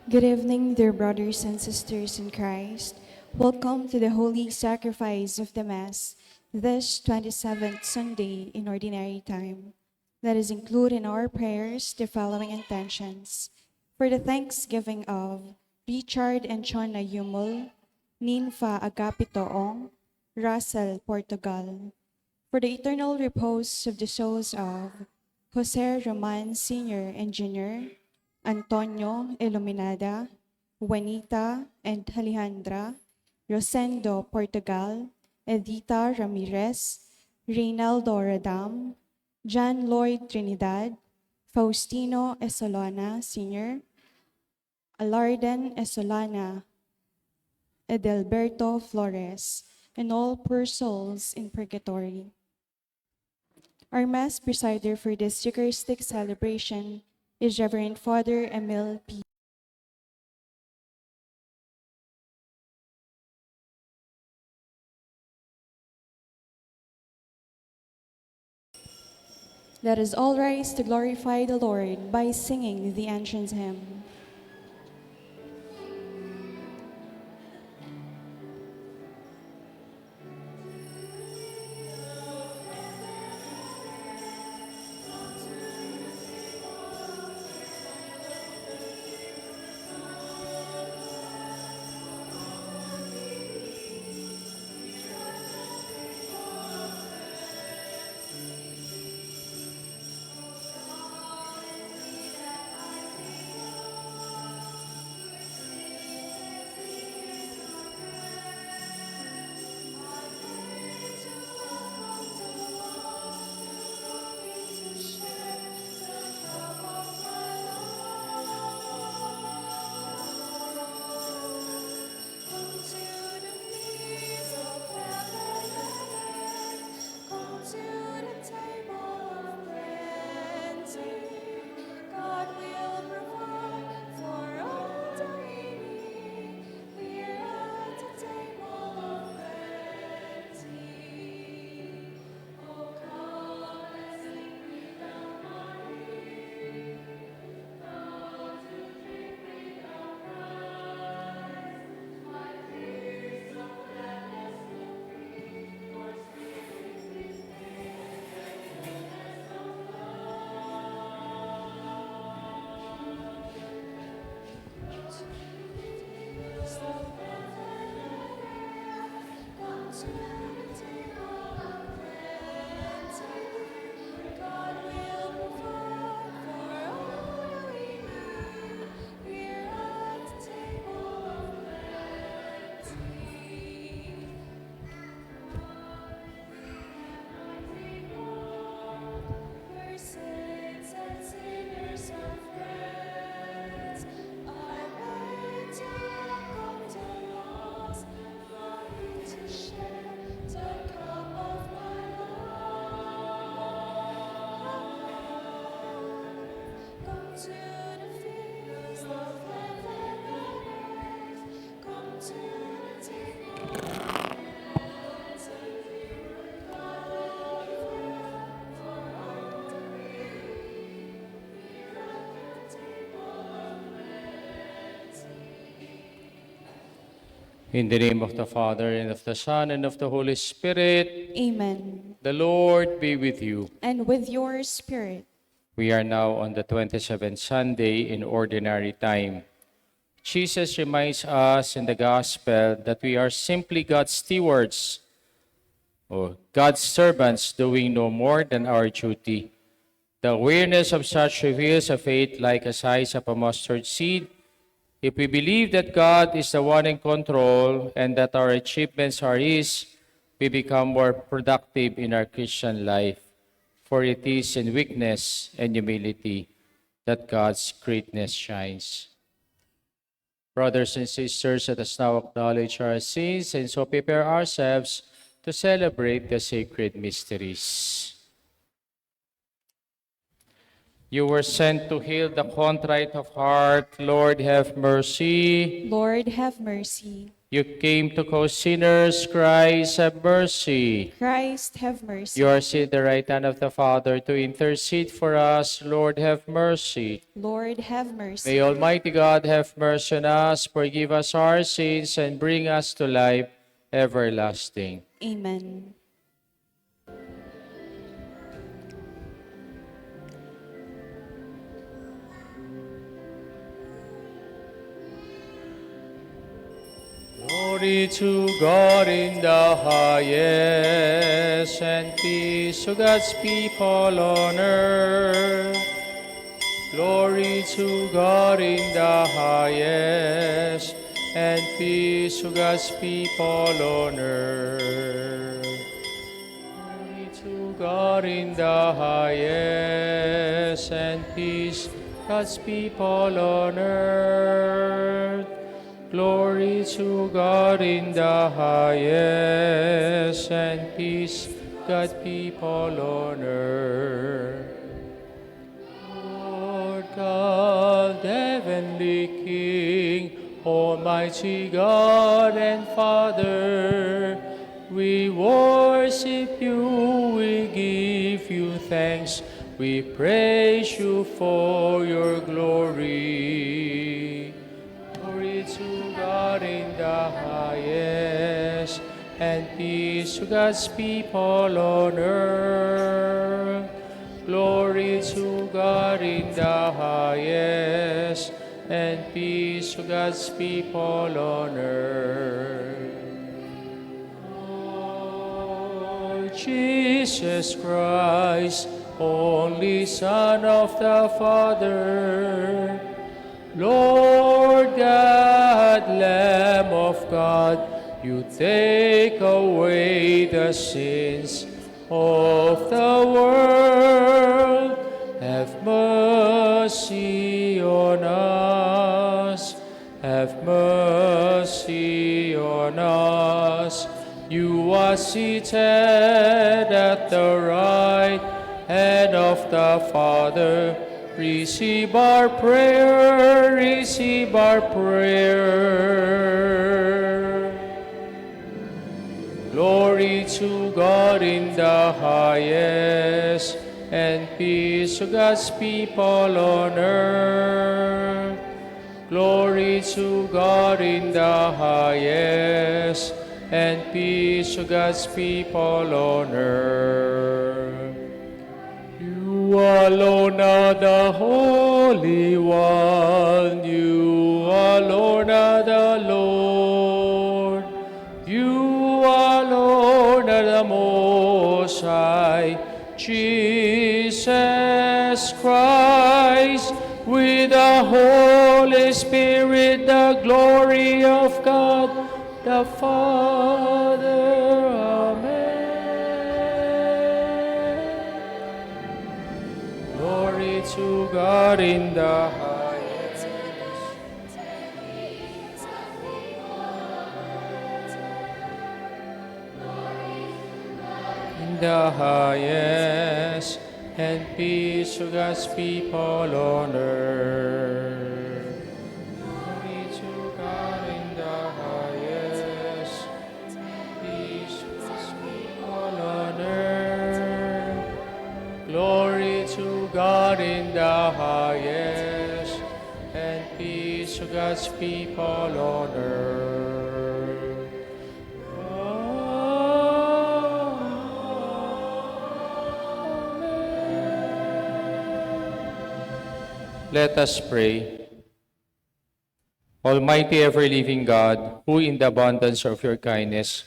Good evening, dear brothers and sisters in Christ. Welcome to the holy sacrifice of the Mass, this 27th Sunday in Ordinary Time. Let us include in our prayers the following intentions. For the thanksgiving of Richard and Chona Yumul, Ninfa Agapitoong, Russell, Portugal. For the eternal repose of the souls of Jose Roman Sr. and Jr., Antonio Iluminada, Juanita and Alejandra, Rosendo Portugal, Edita Ramirez, Reynaldo Radam, John Lloyd Trinidad, Faustino Esolana Sr., Alardan Esolana, Edelberto Flores, and all poor souls in purgatory. Our Mass presider for this Eucharistic celebration is Reverend Father Emil P. Let us all rise to glorify the Lord by singing the entrance hymn. In the name of the Father, and of the Son, and of the Holy Spirit, Amen. the Lord be with you. And with your spirit. We are now on the 27th Sunday in Ordinary Time. Jesus reminds us in the Gospel that we are simply God's stewards, or God's servants doing no more than our duty. The awareness of such reveals a faith like a size of a mustard seed. If we believe that God is the one in control and that our achievements are His, we become more productive in our Christian life. For it is in weakness and humility that God's greatness shines. Brothers and sisters, let us now acknowledge our sins and so prepare ourselves to celebrate the sacred mysteries. You were sent to heal the contrite of heart. Lord, have mercy. Lord, have mercy. You came to cause sinners, Christ have mercy. Christ, have mercy. You are seated at the right hand of the Father to intercede for us, Lord have mercy. Lord, have mercy. May Almighty God have mercy on us, forgive us our sins, and bring us to life everlasting. Amen. Glory to God in the highest, and peace to God's people on earth. Glory to God in the highest, and peace to God's people on earth. Glory to God in the highest, and peace to God's people on earth. Glory to God in the highest, and peace to God's people on earth. Lord God, heavenly King, Almighty God and Father, we worship you, we give you thanks, we praise you for your glory. Glory to God in the highest, and peace to God's people on earth. Glory to God in the highest, and peace to God's people on earth. Lord Jesus Christ, only Son of the Father, Lord God, Lamb of God, you take away the sins of the world. Have mercy on us. Have mercy on us. You are seated at the right hand of the Father. Receive our prayer, receive our prayer. Glory to God in the highest, and peace to God's people on earth. Glory to God in the highest, and peace to God's people on earth. You alone are the Holy One, you alone are the Lord, you alone are the Most High, Jesus Christ, with the Holy Spirit, the glory of God, the Father. Glory to God in the highest. In the highest, and peace to God's people on earth. Glory to God in the highest, peace to God's people on earth. Glory to God in the highest, and peace to God's people on earth. Let us pray. Almighty ever-living God, who in the abundance of your kindness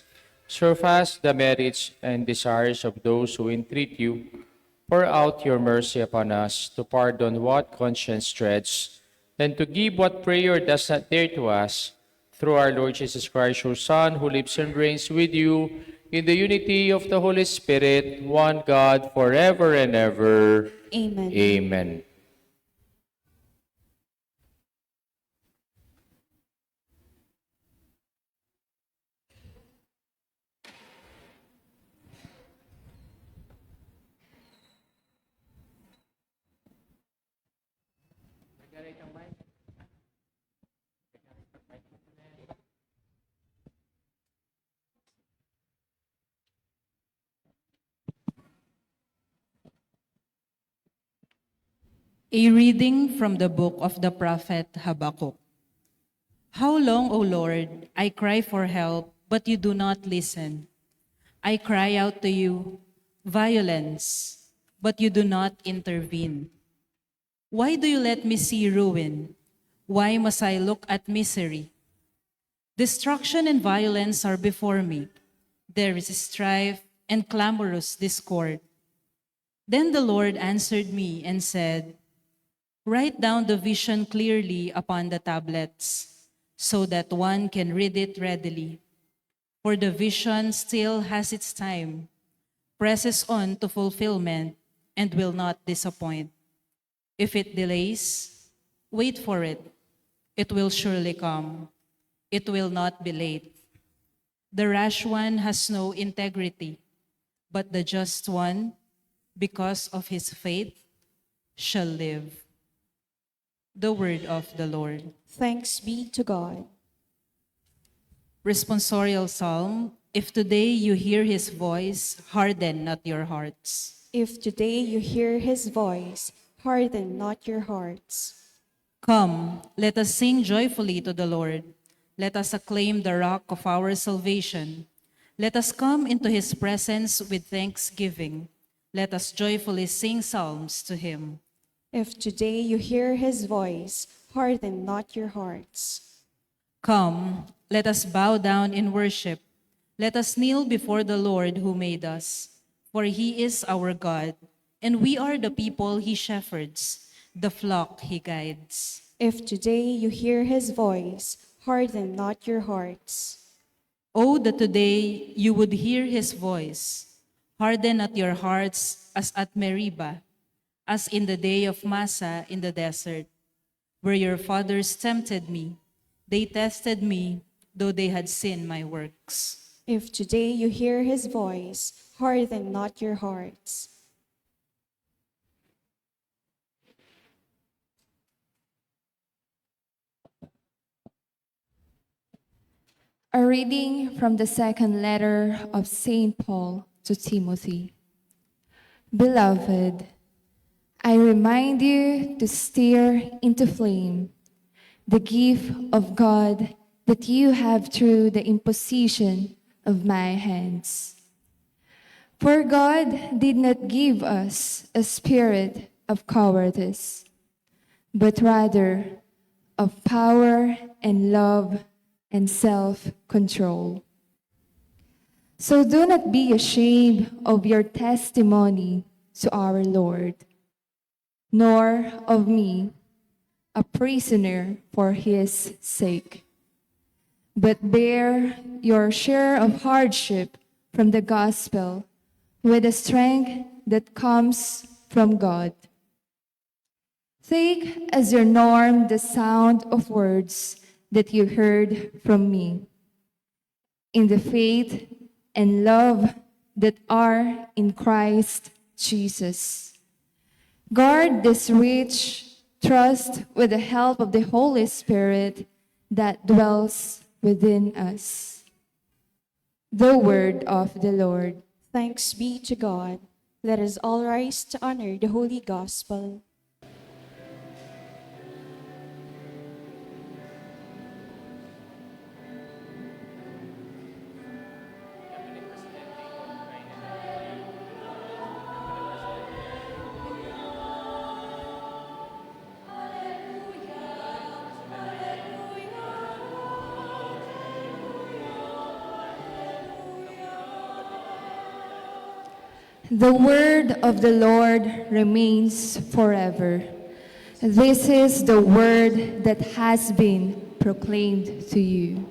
surpass the merits and desires of those who entreat you, pour out your mercy upon us to pardon what conscience dreads, and to give what prayer does not dare to us, through our Lord Jesus Christ, your Son, who lives and reigns with you in the unity of the Holy Spirit, one God, forever and ever. Amen. Amen. A reading from the book of the prophet Habakkuk. How long, O Lord, I cry for help, but you do not listen. I cry out to you, violence, but you do not intervene. Why do you let me see ruin? Why must I look at misery? Destruction and violence are before me. There is strife and clamorous discord. Then the Lord answered me and said, write down the vision clearly upon the tablets, so that one can read it readily. For the vision still has its time, presses on to fulfillment, and will not disappoint. If it delays, wait for it. It will surely come. It will not be late. The rash one has no integrity, but the just one, because of his faith, shall live. The word of the Lord. Thanks be to God. Responsorial Psalm. If today you hear his voice, harden not your hearts. If today you hear his voice, harden not your hearts. Come, let us sing joyfully to the Lord. Let us acclaim the rock of our salvation. Let us come into his presence with thanksgiving. Let us joyfully sing psalms to him. If today you hear his voice, harden not your hearts. Come, let us bow down in worship. Let us kneel before the Lord who made us. For he is our God, and we are the people he shepherds, the flock he guides. If today you hear his voice, harden not your hearts. Oh, that today you would hear his voice. Harden not your hearts as at Meribah, as in the day of Massa in the desert, where your fathers tempted me. They tested me, though they had seen my works. If today you hear his voice, harden not your hearts. A reading from the second letter of St. Paul to Timothy. Beloved, I remind you to stir into flame the gift of God that you have through the imposition of my hands. For God did not give us a spirit of cowardice, but rather of power and love and self-control. So do not be ashamed of your testimony to our Lord, nor of me, a prisoner for his sake, but bear your share of hardship from the gospel with the strength that comes from God. Take as your norm the sound of words that you heard from me, in the faith and love that are in Christ Jesus. Guard this rich trust with the help of the Holy Spirit that dwells within us. The word of the Lord. Thanks be to God. Let us all rise to honor the Holy Gospel. The word of the Lord remains forever. This is the word that has been proclaimed to you.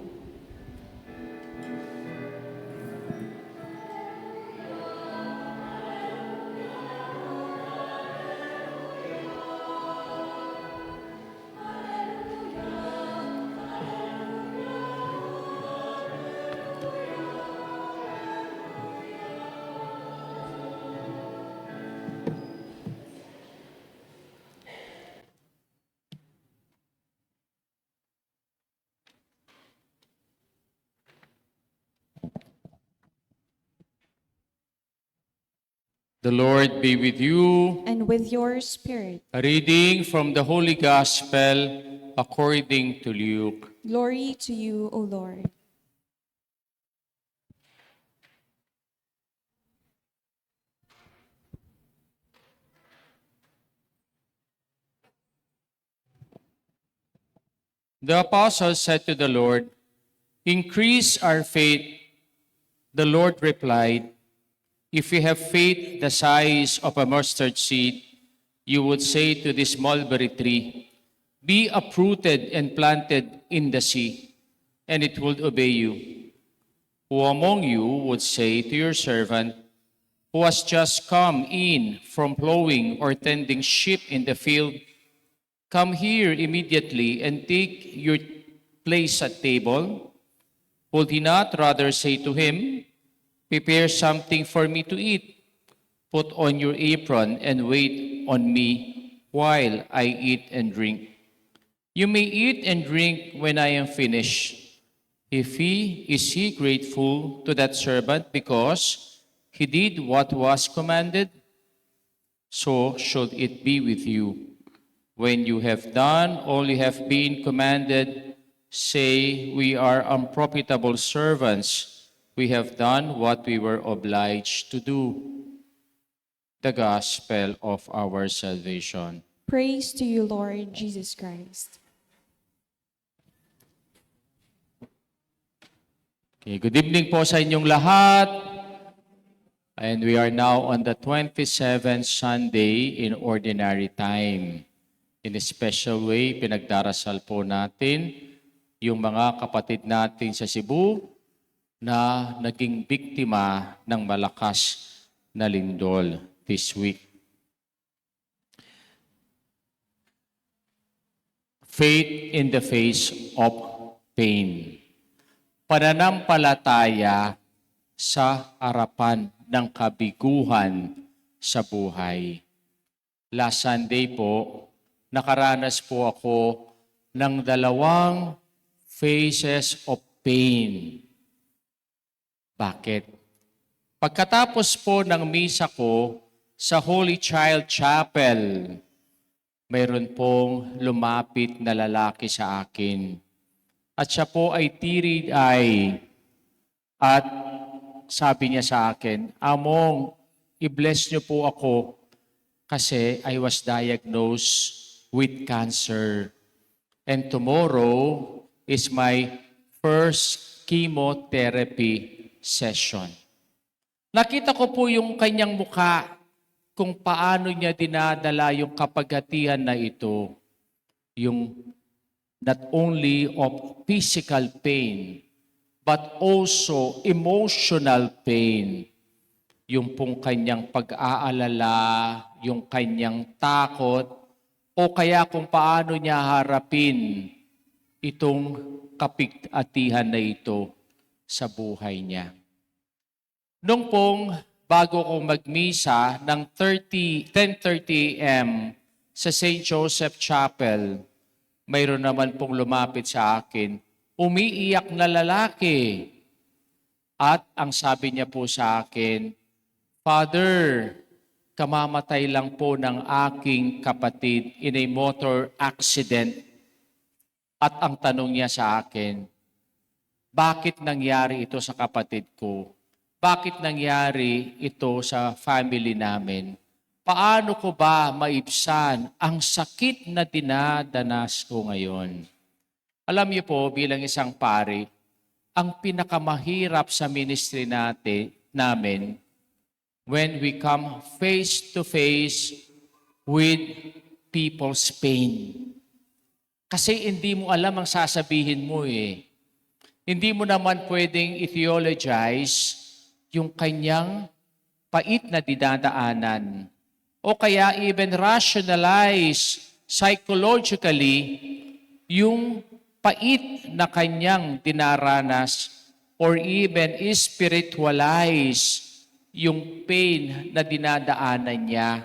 The Lord be with you. and with your spirit. A reading from the Holy Gospel according to Luke. Glory to you, O Lord. The apostles said to the Lord, "Increase our faith." The Lord replied, "If you have faith the size of a mustard seed, you would say to this mulberry tree, 'Be uprooted and planted in the sea,' and it would obey you. Who among you would say to your servant, who has just come in from plowing or tending sheep in the field, 'Come here immediately and take your place at table'? Would he not rather say to him, 'Prepare something for me to eat. Put on your apron and wait on me while I eat and drink. You may eat and drink when I am finished.' Is he grateful to that servant because he did what was commanded? So should it be with you. When you have done all you have been commanded, say, 'We are unprofitable servants. We have done what we were obliged to do.'" The Gospel of our salvation. Praise to you, Lord Jesus Christ. Okay, good evening po sa inyong lahat. And we are now on the 27th Sunday in Ordinary Time. In a special way, pinagdarasal po natin yung mga kapatid natin sa Cebu na naging biktima ng malakas na lindol this week. Faith in the face of pain. Pananampalataya sa harapan ng kabiguhan sa buhay. Last Sunday po, nakaranas po ako ng 2 phases of pain. Bakit? Pagkatapos po ng misa ko sa Holy Child Chapel, mayroon pong lumapit na lalaki sa akin. At siya po ay teary-eye. At sabi niya sa akin, "Among, i-bless niyo po ako kasi I was diagnosed with cancer. And tomorrow is my first chemotherapy session." Nakita ko po yung kanyang mukha kung paano niya dinadala yung kapaghatian na ito. Yung not only of physical pain, but also emotional pain. Yung pong kanyang pag-aalala, yung kanyang takot, o kaya kung paano niya harapin itong kapighatihan na ito sa buhay niya. Nung pong bago ko magmisa ng 10:30 a.m. sa St. Joseph Chapel, mayroon naman pong lumapit sa akin, umiiyak na lalaki. At ang sabi niya po sa akin, "Father, kamamatay lang po ng aking kapatid in a motor accident." At ang tanong niya sa akin, bakit nangyari ito sa kapatid ko? Bakit nangyari ito sa family namin? Paano ko ba maibsan ang sakit na dinadanas ko ngayon? Alam niyo po, bilang isang pari, ang pinakamahirap sa ministry namin, when we come face to face with people's pain. Kasi hindi mo alam ang sasabihin mo eh. Hindi mo naman pwedeng i-theologize yung kanyang pait na dinadaanan. O kaya even rationalize psychologically yung pait na kanyang dinaranas or even spiritualize yung pain na dinadaanan niya.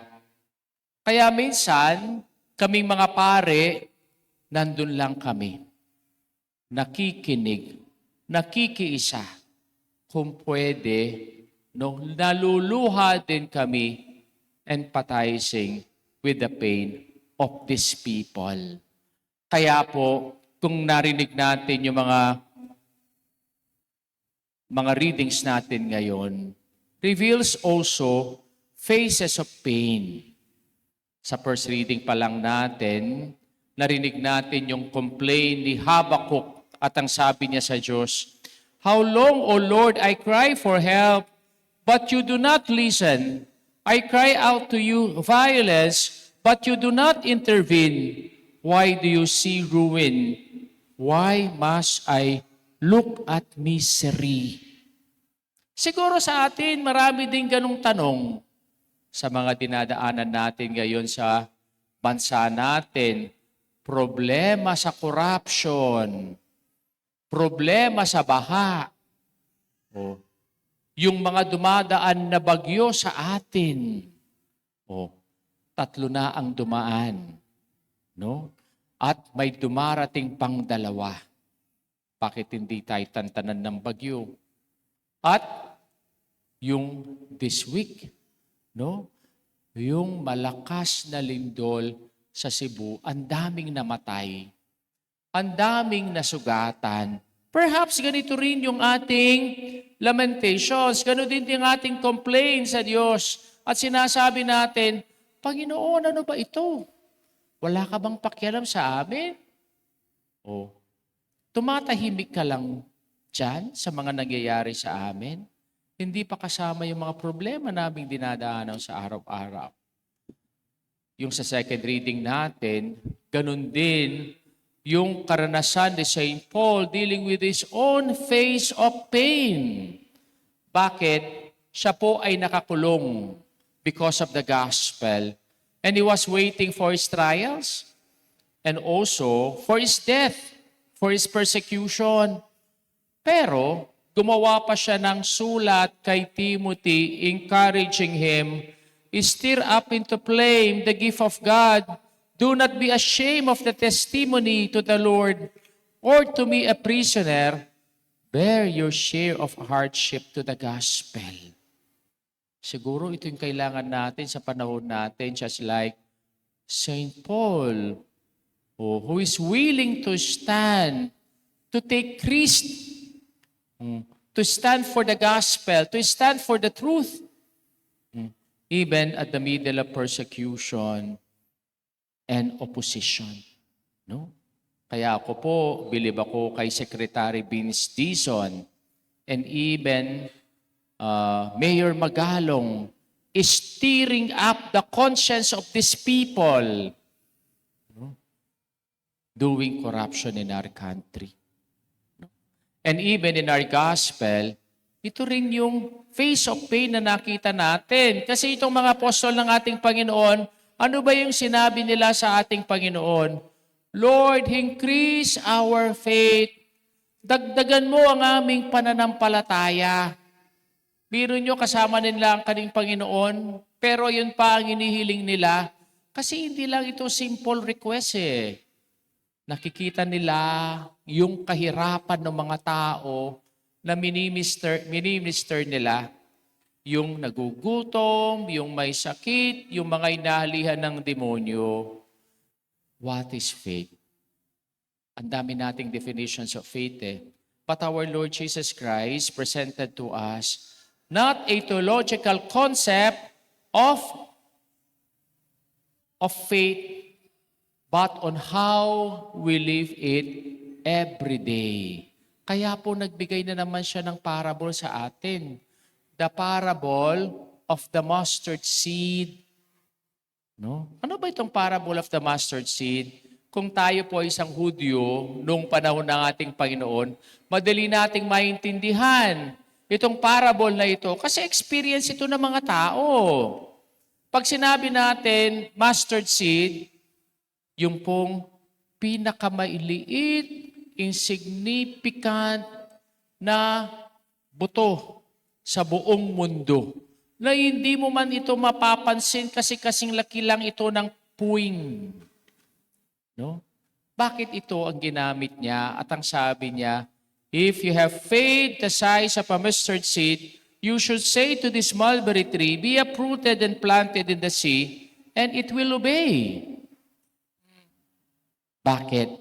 Kaya minsan, kaming mga pare, nandun lang kami. Nakikinig, nakikiisa. Kung pwede, No, naluluha din kami empathizing with the pain of these people. Kaya po, kung narinig natin yung mga readings natin ngayon, reveals also phases of pain. Sa first reading pa lang natin, narinig natin yung complaint ni Habakuk at ang sabi niya sa Diyos, "How long, O Lord, I cry for help, but you do not listen. I cry out to you violence, but you do not intervene. Why do you see ruin? Why must I look at misery?" Siguro sa atin, marami din ganong tanong sa mga dinadaanan natin ngayon sa bansa natin. Problema sa corruption, problema sa baha, o yung mga dumadaan na bagyo sa atin. O, 3 na ang dumaan. No? At may dumarating pang 2. Bakit hindi tayo tantanan ng bagyo? At yung this week, no? Yung malakas na lindol sa Cebu, ang daming namatay. Ang daming nasugatan. Perhaps ganito rin yung ating lamentations. Ganito din yung ating complaint sa Diyos. At sinasabi natin, Panginoon, ano ba ito? Wala ka bang pakialam sa amin? O, tumatahimik ka lang dyan sa mga nangyayari sa amin? Hindi pa kasama yung mga problema naming dinadaanan sa araw-araw. Yung sa second reading natin, ganun din yung karanasan ni St. Paul dealing with his own phase of pain. Bakit? Siya po ay nakakulong because of the gospel. And he was waiting for his trials and also for his death, for his persecution. Pero gumawa pa siya ng sulat kay Timothy encouraging him, "Stir up into flame the gift of God. Do not be ashamed of the testimony to the Lord or to me a prisoner. Bear your share of hardship to the gospel." Siguro ito yung kailangan natin sa panahon natin, just like St. Paul, who is willing to stand, to take risk, to stand for the gospel, to stand for the truth, even at the middle of persecution and opposition. No? Kaya ako po, bilib ako kay Secretary Vince Dizon and even Mayor Magalong is stirring up the conscience of these people doing corruption in our country. And even in our gospel, ito rin yung face of pain na nakita natin. Kasi itong mga apostol ng ating Panginoon, ano ba yung sinabi nila sa ating Panginoon? "Lord, increase our faith. Dagdagan mo ang aming pananampalataya." Biro nyo, kasama nila ang kaning Panginoon, pero yun pa ang inihiling nila. Kasi hindi lang ito simple request eh. Nakikita nila yung kahirapan ng mga tao na miniminister nila, yung nagugutom, yung may sakit, yung mga inahalihan ng demonyo. What is faith? Ang dami nating definitions of faith eh. But our Lord Jesus Christ presented to us not a theological concept of faith, but on how we live it every day. Kaya po nagbigay na naman siya ng parable sa atin. The parable of the mustard seed. No? Ano ba itong parable of the mustard seed? Kung tayo po ay isang Hudyo noong panahon ng ating Panginoon, madali nating maintindihan itong parable na ito kasi experience ito ng mga tao. Pag sinabi natin mustard seed, yung pong pinakamailiit, insignificant na buto sa buong mundo na hindi mo man ito mapapansin kasi kasing laki lang ito ng puwing. No? Bakit ito ang ginamit niya at ang sabi niya, if you have faith the size of a mustard seed, You should say to this mulberry tree, be uprooted and planted in the sea, and it will obey. Bakit?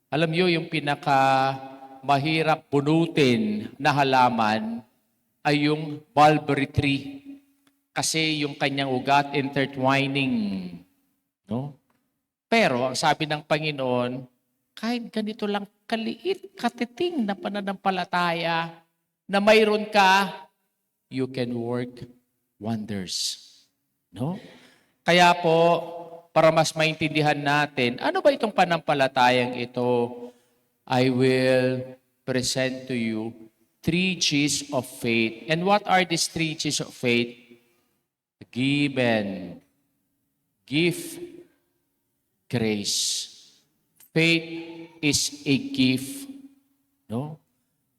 Alam niyo, yung pinaka mahirap bunutin na halaman ay yung mulberry tree. Kasi yung kanyang ugat intertwining. No? Pero ang sabi ng Panginoon, kahit ganito lang kaliit, katiting na pananampalataya na mayroon ka, you can work wonders. No? Kaya po, para mas maintindihan natin, ano ba itong panampalatayang ito? I will present to you 3 G's of faith. And what are these 3 G's of faith? Given, gift, grace. Faith is a gift. No?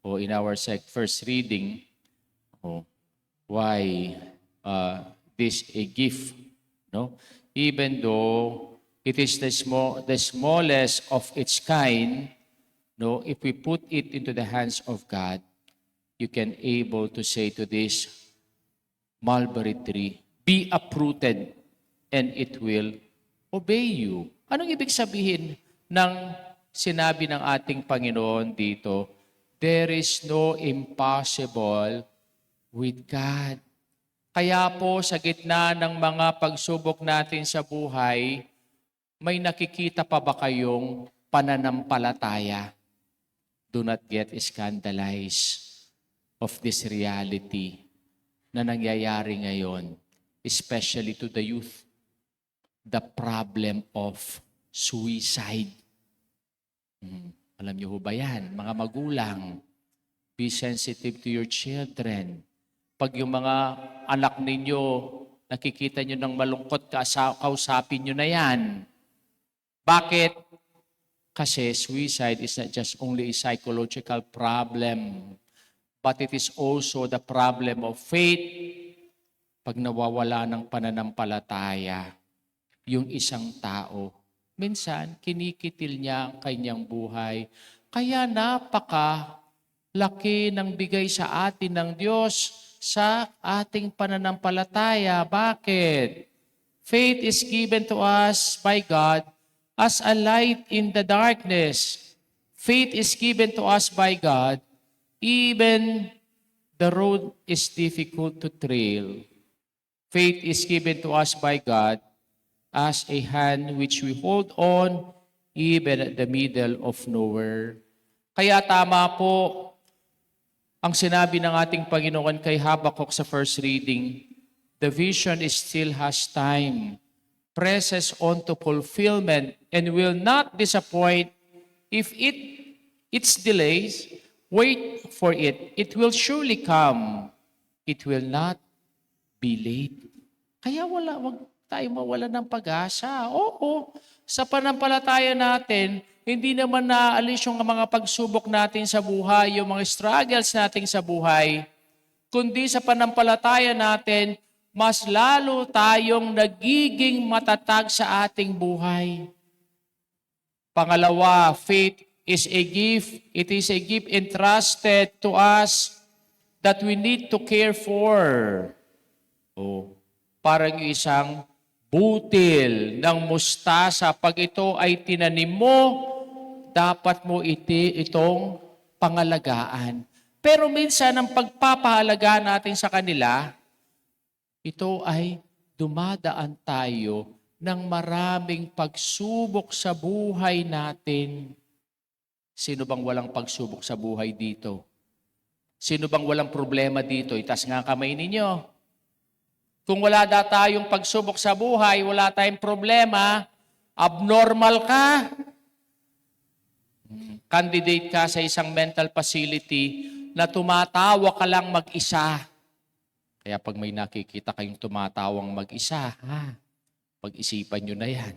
O in our first reading, why this a gift? No? Even though it is the smallest of its kind, no, if we put it into the hands of God, you can able to say to this mulberry tree, be uprooted and it will obey you. Anong ibig sabihin ng sinabi ng ating Panginoon dito? There is no impossible with God. Kaya po sa gitna ng mga pagsubok natin sa buhay, may nakikita pa ba kayong pananampalataya? Do not get scandalized of this reality na nangyayari ngayon, especially to the youth. The problem of suicide. Alam niyo ho ba yan? Mga magulang, be sensitive to your children. Pag yung mga anak ninyo, nakikita nyo ng malungkot, kausapin nyo na yan. Bakit? Kasi suicide is not just only a psychological problem, but it is also the problem of faith. Pag nawawala ng pananampalataya, yung isang tao, minsan kinikitil niya ang kanyang buhay. Kaya laki ng bigay sa atin ng Diyos sa ating pananampalataya. Bakit? Faith is given to us by God as a light in the darkness. Faith is given to us by God even the road is difficult to trail. Faith is given to us by God as a hand which we hold on even at the middle of nowhere. Kaya tama po ang sinabi ng ating Panginoon kay Habakkuk sa first reading, the vision still has time, presses on to fulfillment, and will not disappoint. If its delays, wait for it. It will surely come. It will not be late. Kaya wag tayo mawala ng pag-asa. Oo, sa panampalataya natin, hindi naman naaalis yung mga pagsubok natin sa buhay, yung mga struggles natin sa buhay, kundi sa panampalataya natin, mas lalo tayong nagiging matatag sa ating buhay. Pangalawa, faith is a gift. It is a gift entrusted to us that we need to care for. Parang isang butil ng mustasa, pag ito ay tinanim mo, dapat mo itong pangalagaan. Pero minsan, ang pagpapahalaga natin sa kanila, ito ay dumadaan tayo ng maraming pagsubok sa buhay natin. Sino bang walang pagsubok sa buhay dito? Sino bang walang problema dito? Itaas nga kamay ninyo. Kung wala tayong pagsubok sa buhay, wala tayong problema, abnormal ka. Candidate ka sa isang mental facility na tumatawa ka lang mag-isa. Kaya pag may nakikita kayong tumatawang mag-isa, pag-isipan nyo na yan.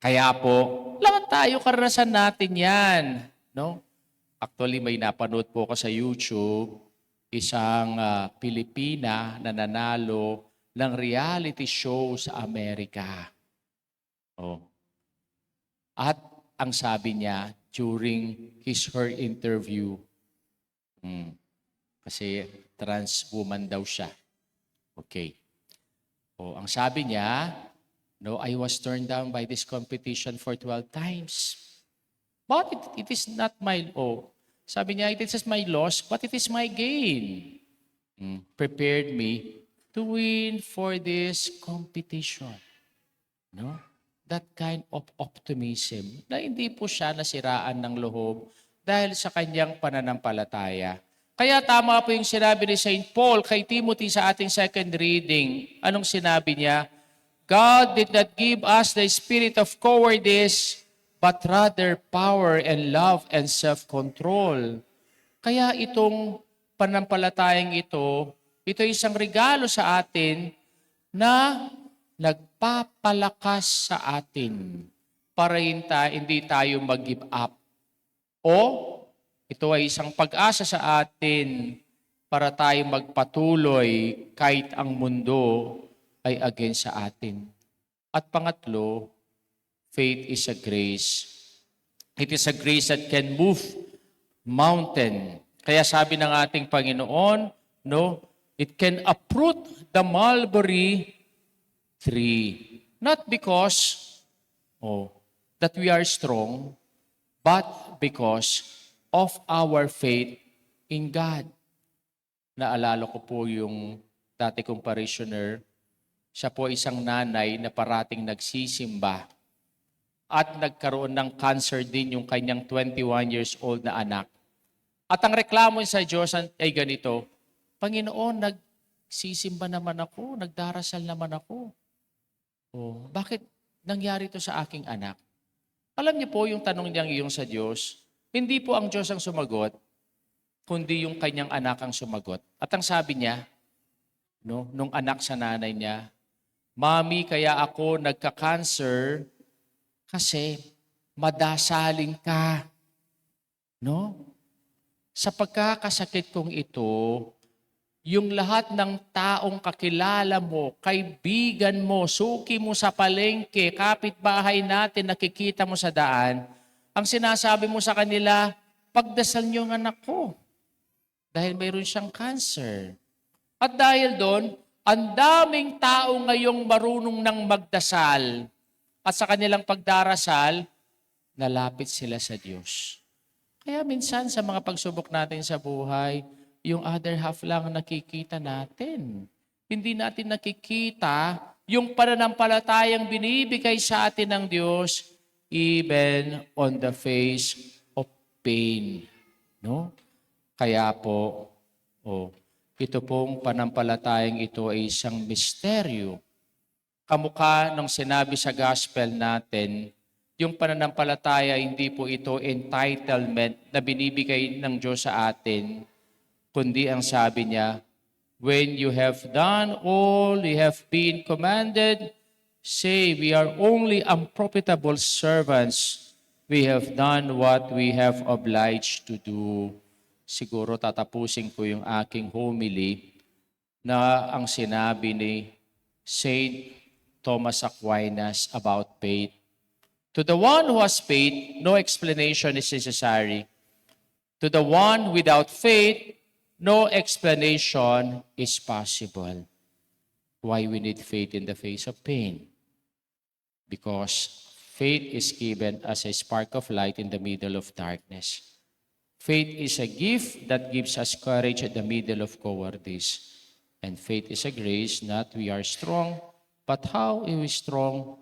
Kaya po, lahat tayo karanasan natin yan. No? Actually, may napanood po ko sa YouTube, isang Pilipina na nanalo ng reality show sa Amerika. At ang sabi niya during her interview, Kasi trans woman daw siya. Okay. O, ang sabi niya, no, I was turned down by this competition for 12 times. But it is not my, sabi niya, it is my loss, but it is my gain. Prepared me to win for this competition. No? That kind of optimism na hindi po siya nasiraan ng loob dahil sa kanyang pananampalataya. Kaya tama po yung sinabi ni St. Paul kay Timothy sa ating second reading. Anong sinabi niya? God did not give us the spirit of cowardice, but rather power and love and self-control. Kaya itong panampalatayang ito ay isang regalo sa atin na nagpapalakas sa atin para hindi tayo mag-give up. O ito ay isang pag-asa sa atin para tayo magpatuloy kahit ang mundo ay against sa atin. At pangatlo, faith is a grace. It is a grace that can move mountain. Kaya sabi ng ating Panginoon, no, it can uproot the mulberry tree. Not because that we are strong, but because of our faith in God. Naalala ko po yung dati kong parishioner. Siya po isang nanay na parating nagsisimba at nagkaroon ng cancer din yung kanyang 21 years old na anak. At ang reklamo sa Diyos ay ganito, Panginoon, nagsisimba naman ako, nagdarasal naman ako. Bakit nangyari ito sa aking anak? Alam niyo po yung tanong niyang iyong sa Diyos, hindi po ang Diyos ang sumagot, kundi yung kanyang anak ang sumagot. At ang sabi niya, nung anak sa nanay niya, Mami, kaya ako nagka-cancer kasi madasalin ka. Sa pagkakasakit kong ito, yung lahat ng taong kakilala mo, kaibigan mo, suki mo sa palengke, kapitbahay natin, nakikita mo sa daan, ang sinasabi mo sa kanila, pagdasal niyo ang anak ko. Dahil mayroon siyang cancer. At dahil doon, ang daming tao ngayong marunong ng magdasal. At sa kanilang pagdarasal, nalapit sila sa Diyos. Kaya minsan sa mga pagsubok natin sa buhay, yung other half lang nakikita natin. Hindi natin nakikita yung pananampalatayang binibigay sa atin ng Diyos even on the face of pain. Kaya po, ito pong panampalatayang ito ay isang misteryo. Kamukha nung sinabi sa gospel natin, yung pananampalataya, hindi po ito entitlement na binibigay ng Diyos sa atin, kundi ang sabi niya, when you have done all you have been commanded, say, we are only unprofitable servants. We have done what we have obliged to do. Siguro tatapusin ko yung aking homily na ang sinabi ni Saint Thomas Aquinas about faith. To the one who has faith, no explanation is necessary. To the one without faith, no explanation is possible. Why we need faith in the face of pain? Because faith is given as a spark of light in the middle of darkness. Faith is a gift that gives us courage at the middle of cowardice. And faith is a grace, not we are strong, but how we strong,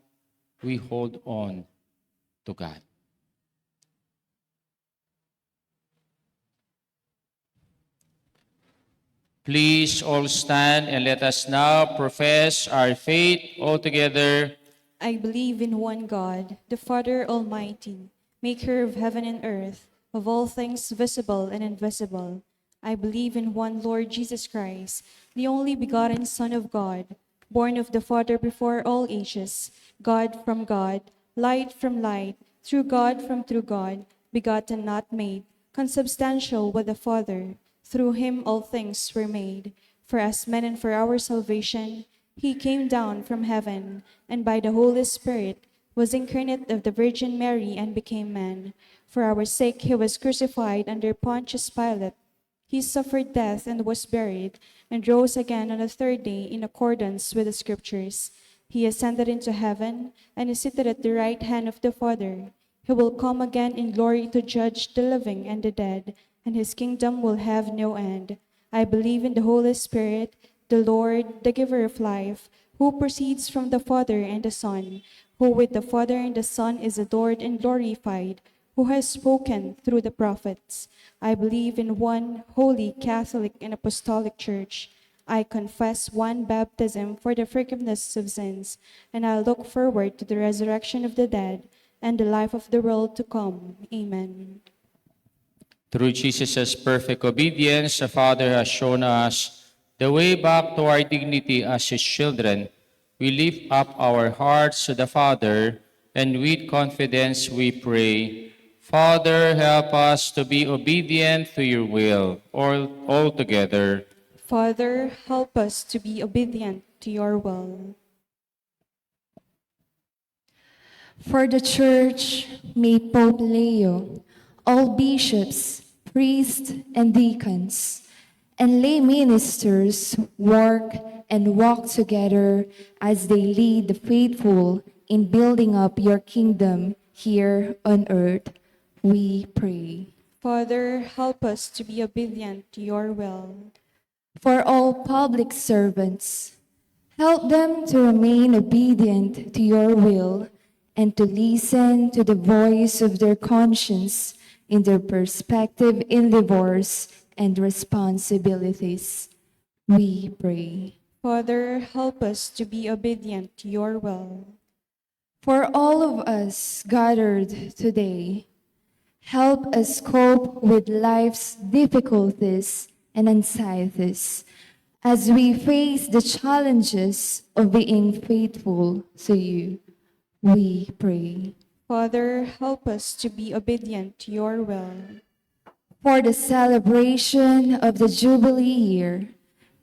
we hold on to God. Please all stand and let us now profess our faith all together. I believe in one God, the Father Almighty, maker of heaven and earth, of all things visible and invisible. I believe in one Lord Jesus Christ, the only begotten Son of God, born of the Father before all ages, God from God, light from light, true God from true God, begotten not made, consubstantial with the Father. Through him all things were made. For us men and for our salvation, he came down from heaven, and by the Holy Spirit was incarnate of the Virgin Mary and became man. For our sake he was crucified under Pontius Pilate. He suffered death and was buried, and rose again on the third day in accordance with the Scriptures. He ascended into heaven and is seated at the right hand of the Father. He will come again in glory to judge the living and the dead, and his kingdom will have no end. I believe in the Holy Spirit, the Lord, the giver of life, who proceeds from the Father and the Son, who with the Father and the Son is adored and glorified, who has spoken through the prophets. I believe in one holy, Catholic, and Apostolic Church. I confess one baptism for the forgiveness of sins, and I look forward to the resurrection of the dead and the life of the world to come. Amen. Through Jesus' perfect obedience, the Father has shown us the way back to our dignity as His children. We lift up our hearts to the Father, and with confidence we pray, Father, help us to be obedient to your will, all together. Father, help us to be obedient to your will. For the Church, may Pope Leo, all bishops, priests, and deacons, and lay ministers work and walk together as they lead the faithful in building up your kingdom here on earth. We pray. Father, help us to be obedient to your will. For all public servants, help them to remain obedient to your will and to listen to the voice of their conscience in their perspective endeavors and responsibilities. We pray. Father, help us to be obedient to your will. For all of us gathered today, help us cope with life's difficulties and anxieties as we face the challenges of being faithful to you. We pray. Father, help us to be obedient to your will. For the celebration of the Jubilee year,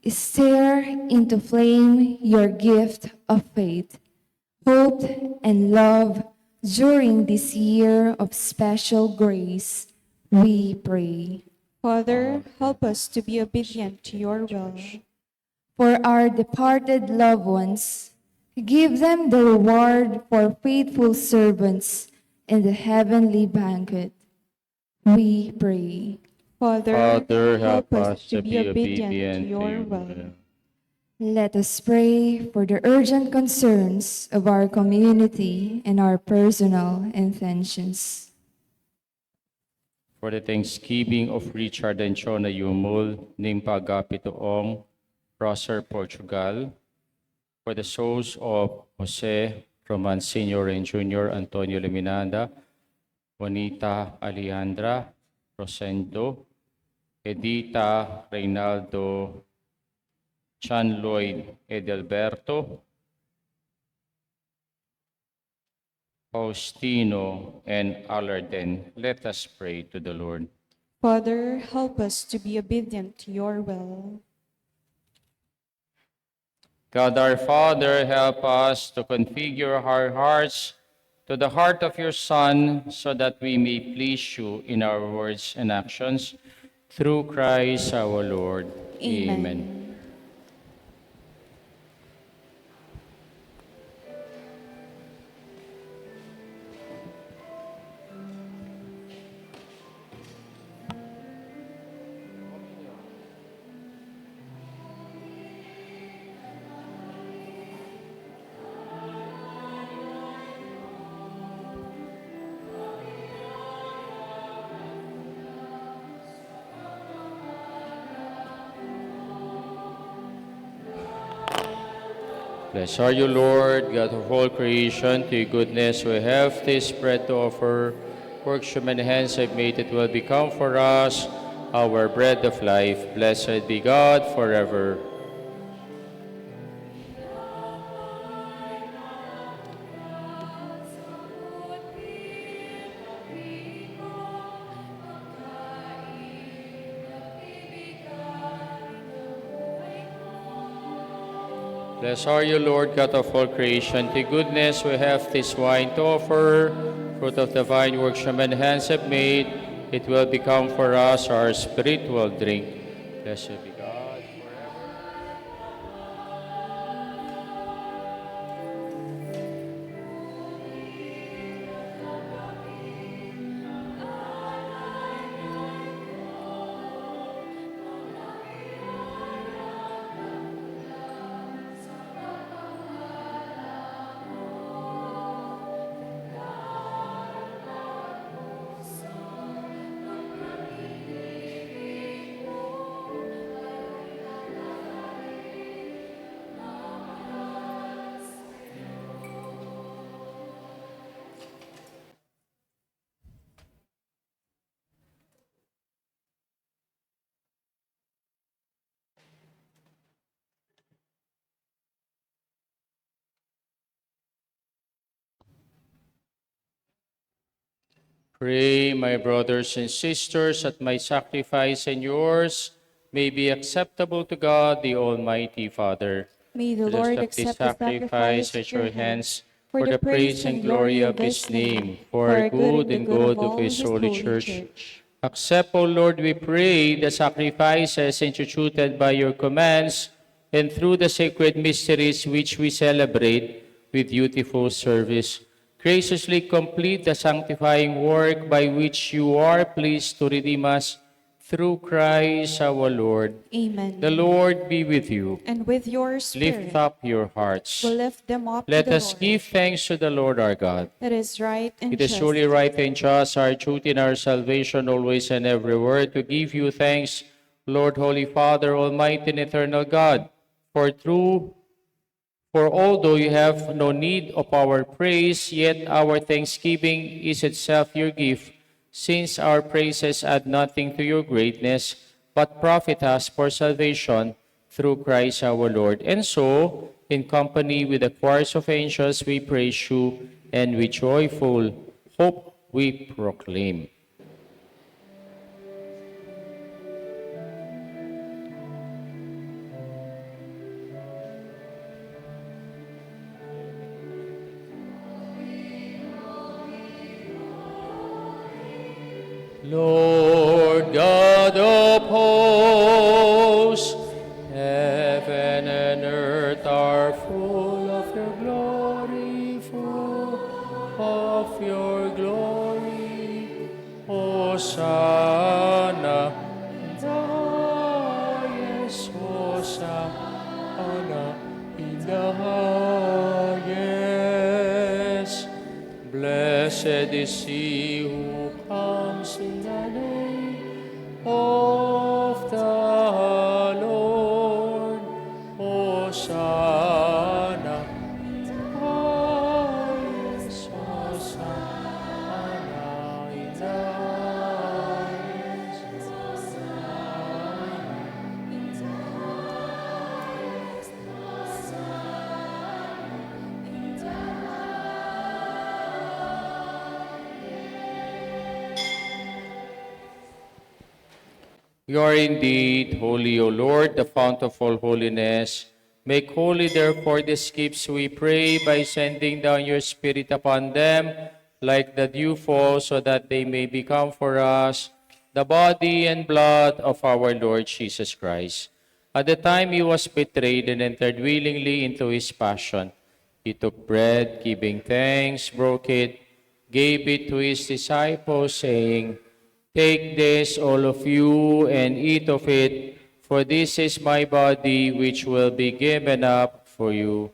stir into flame your gift of faith, hope, and love during this year of special grace. We pray. Father, help us to be obedient to your will. For our departed loved ones, give them the reward for faithful servants in the heavenly banquet. We pray. Father, Father, help us to be obedient to your will. Let us pray for the urgent concerns of our community and our personal intentions. For the thanksgiving of Richard and Chona Yumul, Nimpa Agapitoong, Prosser, Portugal. For the souls of Jose Roman Sr. and Jr., Antonio Leminanda, Juanita Alejandra Rosendo, Edita Reynaldo Chan Lloyd Edelberto, Faustino, and Alarden. Let us pray to the Lord. Father, help us to be obedient to your will. God our Father, help us to configure our hearts to the heart of your Son, so that we may please you in our words and actions. Through Christ our Lord. Amen. Blessed are you, Lord, God of all creation. To your goodness we have this bread to offer. Works human hands have made it will become for us our bread of life. Blessed be God forever. Blessed are you, Lord, God of all creation. To your goodness we have this wine to offer. Fruit of the vine, works human hands have made. It will become for us our spiritual drink. Blessed be God forever. Pray, my brothers and sisters, that my sacrifice and yours may be acceptable to God, the Almighty Father. May the Let us Lord accept this accept the sacrifice sacrifice at at your your hands hands for for the the praise praise and and glory glory of of his his name, name, for for our our good good and the and good of good of all his his holy holy church. church. Accept, O Lord, we pray, the sacrifices instituted by your commands, and through the sacred mysteries which we celebrate with dutiful service, graciously complete the sanctifying work by which you are pleased to redeem us through Christ our Lord. The Amen. Lord be with you. And with your Lift spirit, up your hearts. we'll lift them up to Let the us Lord. give thanks to the Lord our God. That is right and It is just. surely right and just, our truth in our salvation, always and everywhere, to give you thanks, Lord, Holy Father, Almighty and eternal God. For although you have no need of our praise, yet our thanksgiving is itself your gift, since our praises add nothing to your greatness, but profit us for salvation through Christ our Lord. And so, in company with the choirs of angels, we praise you, and with joyful hope we proclaim. Lord God of hosts, heaven and earth are full of your glory, full of your glory. Hosanna, the highest, Hosanna in the highest. Blessed is he who comes in the name of the Lord. Hosanna, highest, Hosanna in the highest. You are indeed holy, O Lord, the fount of all holiness. Make holy, therefore, these gifts, we pray, by sending down your Spirit upon them, like the dew fall, so that they may become for us the body and blood of our Lord Jesus Christ. At the time he was betrayed and entered willingly into his passion, he took bread, giving thanks, broke it, gave it to his disciples, saying, "Take this, all of you, and eat of it, for this is my body, which will be given up for you."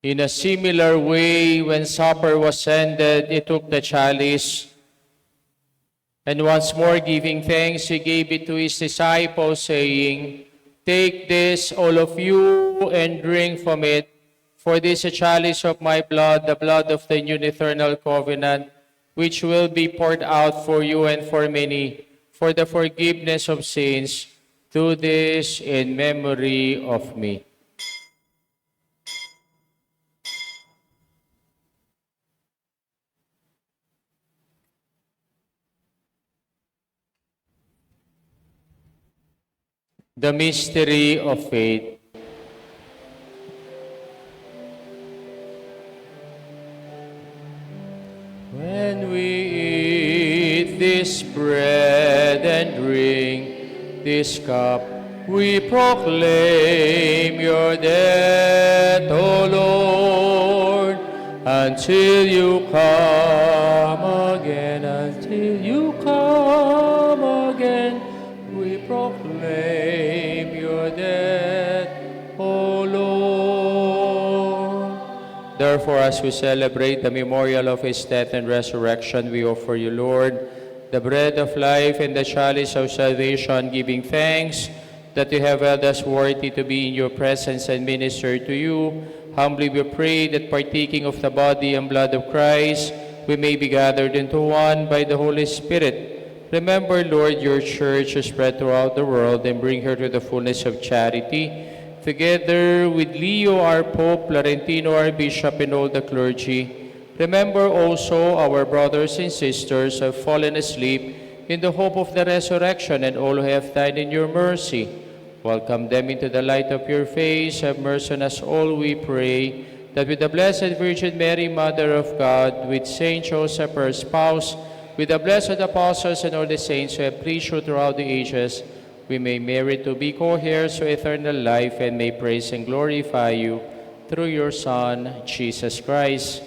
In a similar way, when supper was ended, he took the chalice, and once more giving thanks, he gave it to his disciples, saying, "Take this, all of you, and drink from it, for this is a chalice of my blood, the blood of the new and eternal covenant, which will be poured out for you and for many, for the forgiveness of sins. Do this in memory of me." The mystery of faith. this cup, we proclaim your death, O Lord, until you come again, until you come again. We proclaim your death, O Lord. Therefore, as we celebrate the memorial of his death and resurrection, we offer you, Lord, the bread of life and the chalice of salvation, giving thanks that you have held us worthy to be in your presence and minister to you. Humbly we pray that partaking of the body and blood of Christ, we may be gathered into one by the Holy Spirit. Remember, Lord, your church is spread throughout the world and bring her to the fullness of charity. Together with Leo, our Pope, Laurentino, our Bishop, and all the clergy, remember also our brothers and sisters who have fallen asleep in the hope of the resurrection, and all who have died in your mercy. Welcome them into the light of your face. Have mercy on us all, we pray, that with the Blessed Virgin Mary, Mother of God, with Saint Joseph, her spouse, with the blessed apostles and all the saints who have preached you throughout the ages, we may merit to be co-heirs to eternal life and may praise and glorify you through your Son, Jesus Christ.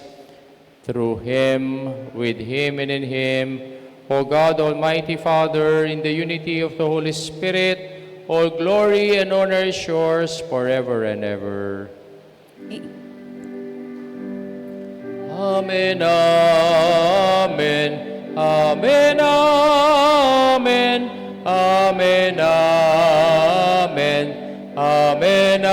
Through him, with him, and in him, O God, Almighty Father, in the unity of the Holy Spirit, all glory and honor is yours forever and ever. Amen, amen, amen, amen, amen, amen, amen,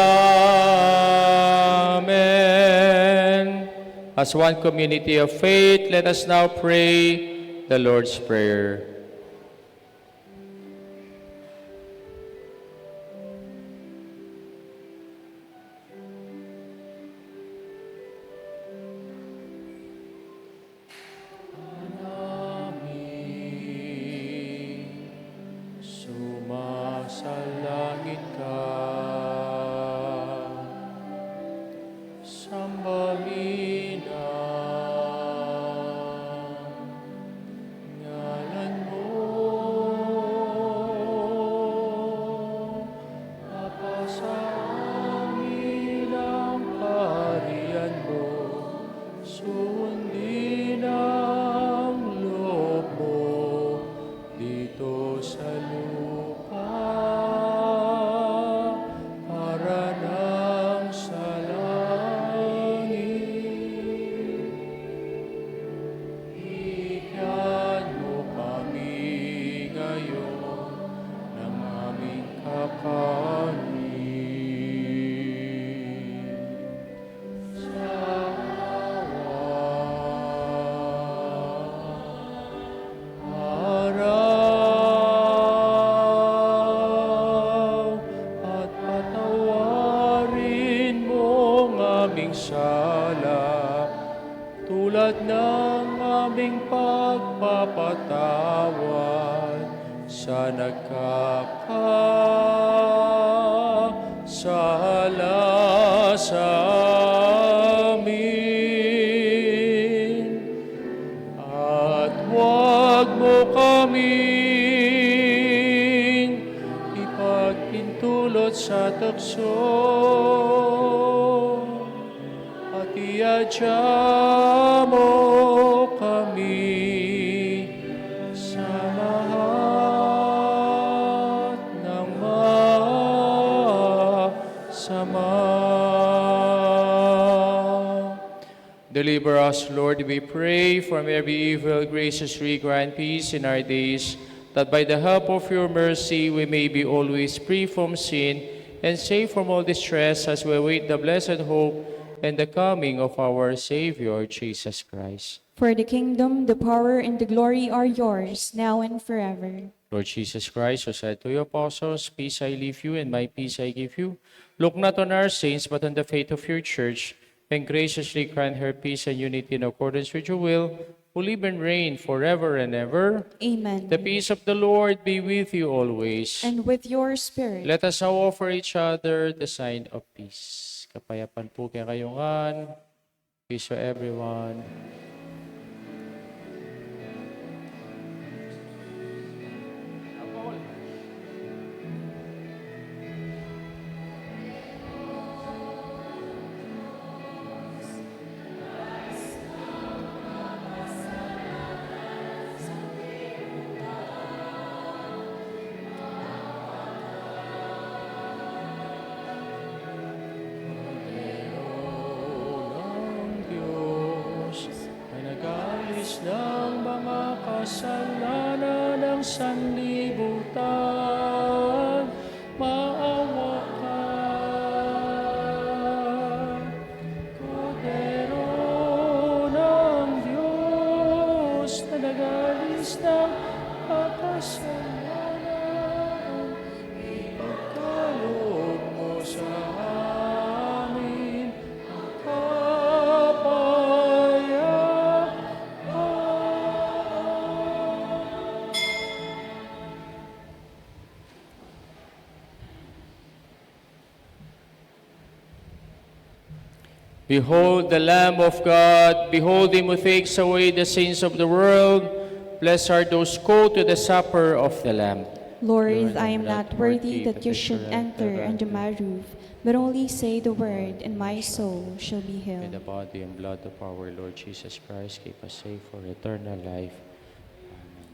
amen. As one community of faith, let us now pray the Lord's Prayer. Sumasalangit ka, sambahin ang ngalan mo, mapasa amin ang kaharian mo, sundin ang loob mo dito sa lupa para nang sa langit. Bigyan mo kami ngayon ng aming kakanin. Sa araw at patawarin mo ang aming sala tulad ng aming pagpapatawad sa nagkakasala sa amin. At huwag mo kaming ipagpintulot sa tukso at iadya mo kami sa lahat ng masama. Deliver us, Lord, we pray, from every evil. Graciously grant peace in our days, that by the help of your mercy we may be always free from sin and safe from all distress as we await the blessed hope and the coming of our Savior, Jesus Christ. For the kingdom, the power, and the glory are yours, now and forever. Lord Jesus Christ, who said to your apostles, "Peace I leave you, and my peace I give you," look not on our sins, but on the faith of your church, and graciously grant her peace and unity in accordance with your will, who live and reign forever and ever. Amen. The peace of the Lord be with you always. And with your spirit. Let us now offer each other the sign of peace. Kapayapaan po kaya kayongan. Peace to everyone. kasalanan ng sanlibutan, maawa ka. Kordero ng Diyos na nag-alis ng kasalanan, ipagkaloob mo sa amin ang kapayapaan. Behold the Lamb of God, behold him who takes away the sins of the world. Blessed are those who go to the supper of the Lamb. Lord, I am not worthy that you should enter under my roof, but only say the word, and my soul shall be May healed. the body and blood of our Lord Jesus Christ keep us safe for eternal life. Amen.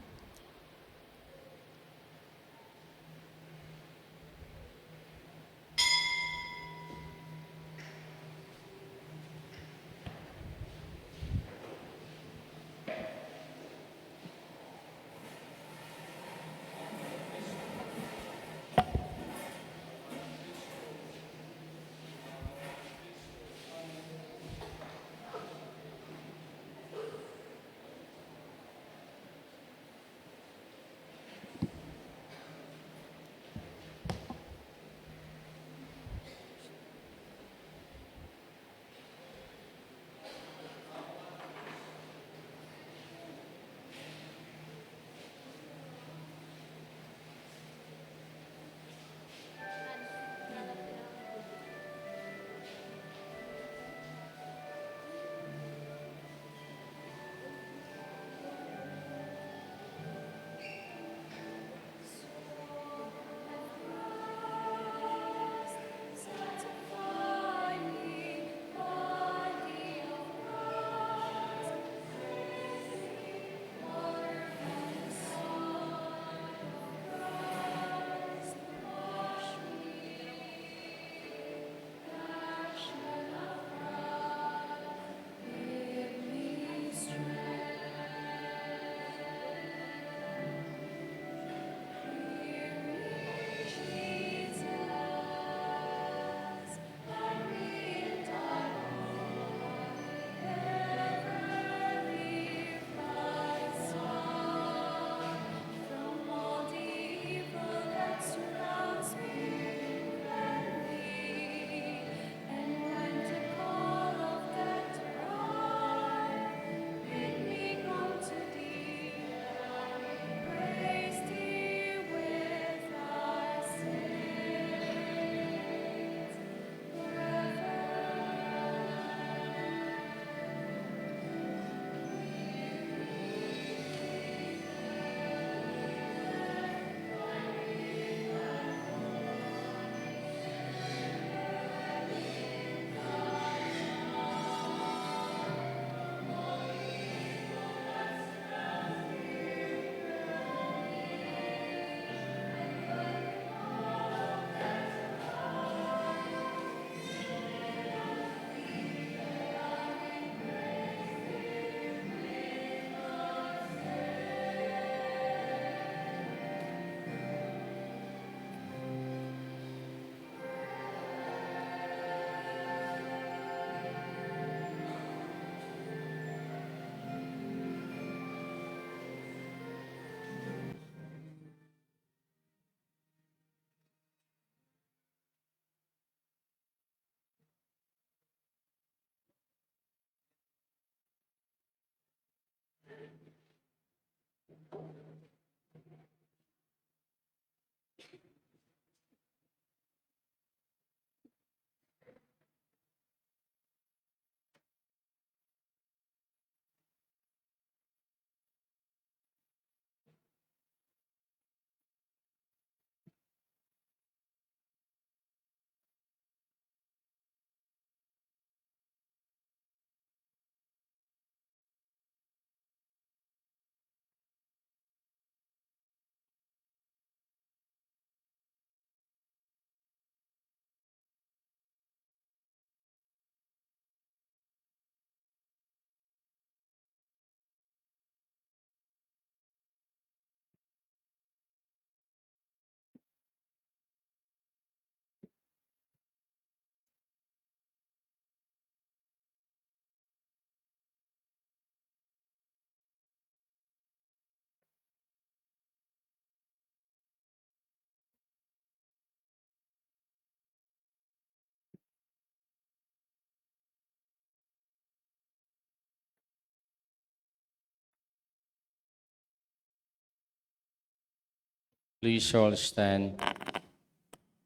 Please all stand.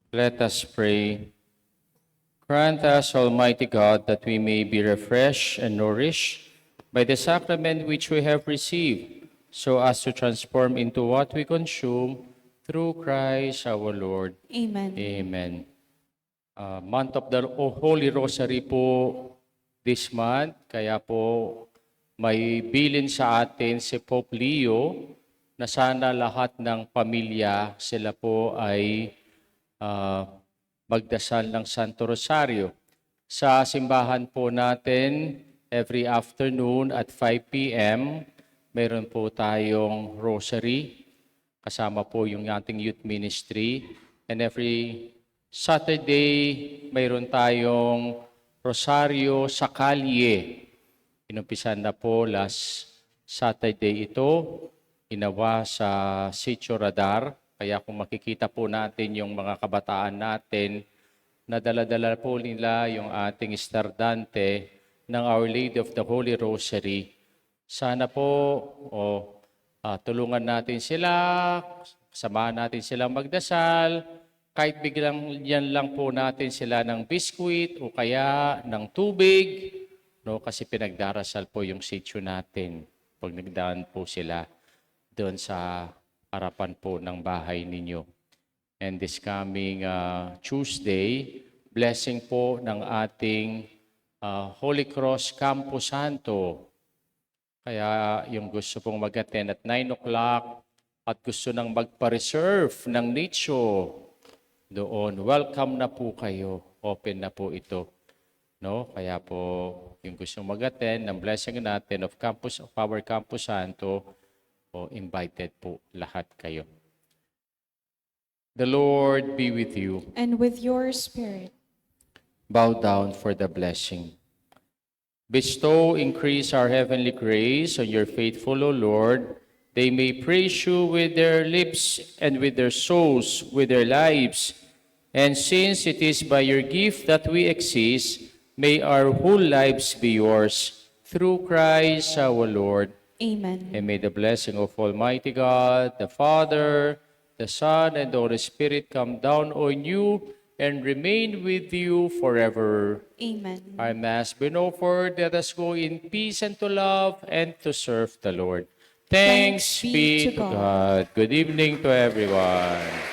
Let us pray. Grant us, Almighty God, that we may be refreshed and nourished by the sacrament which we have received, so as to transform into what we consume through Christ our Lord. Amen. Amen. Month of the Holy Rosary po this month, kaya po may bilin sa atin si Pope Leo na sana lahat ng pamilya sila po ay magdasal ng Santo Rosario. Sa simbahan po natin, every afternoon at 5 p.m., meron po tayong rosary, kasama po yung ating youth ministry. And every Saturday, mayroon tayong rosaryo sa kalye. Inumpisan na po last Saturday ito, ginawa sa Sitio Radar. Kaya kung makikita po natin yung mga kabataan natin, na dala-dala po nila yung ating estardante ng Our Lady of the Holy Rosary. Sana po tulungan natin sila, samahan natin silang magdasal, kahit biglang yan lang po natin sila ng biskwit o kaya ng tubig, no? Kasi pinagdarasal po yung sitio natin pag nagdaan po sila doon sa harapan po ng bahay ninyo. And this coming Tuesday, blessing po ng ating Holy Cross Campus Santo. Kaya yung gusto pong mag-attend at 9 o'clock at gusto nang magpa-reserve ng nicho doon, welcome na po kayo. Open na po ito. No? Kaya po yung gusto mag-attend ng blessing natin of our Campus Santo, invited po lahat kayo. The Lord be with you. And with your spirit. Bow down for the blessing. Bestow, increase our heavenly grace on your faithful, O Lord. They may praise you with their lips and with their souls, with their lives. And since it is by your gift that we exist, may our whole lives be yours. Through Christ our Lord. Amen. And may the blessing of Almighty God, the Father, the Son, and the Holy Spirit come down on you and remain with you forever. Amen. Our Mass been offered. Let us go in peace and to love and to serve the Lord. Thanks be to God. Good evening to everyone.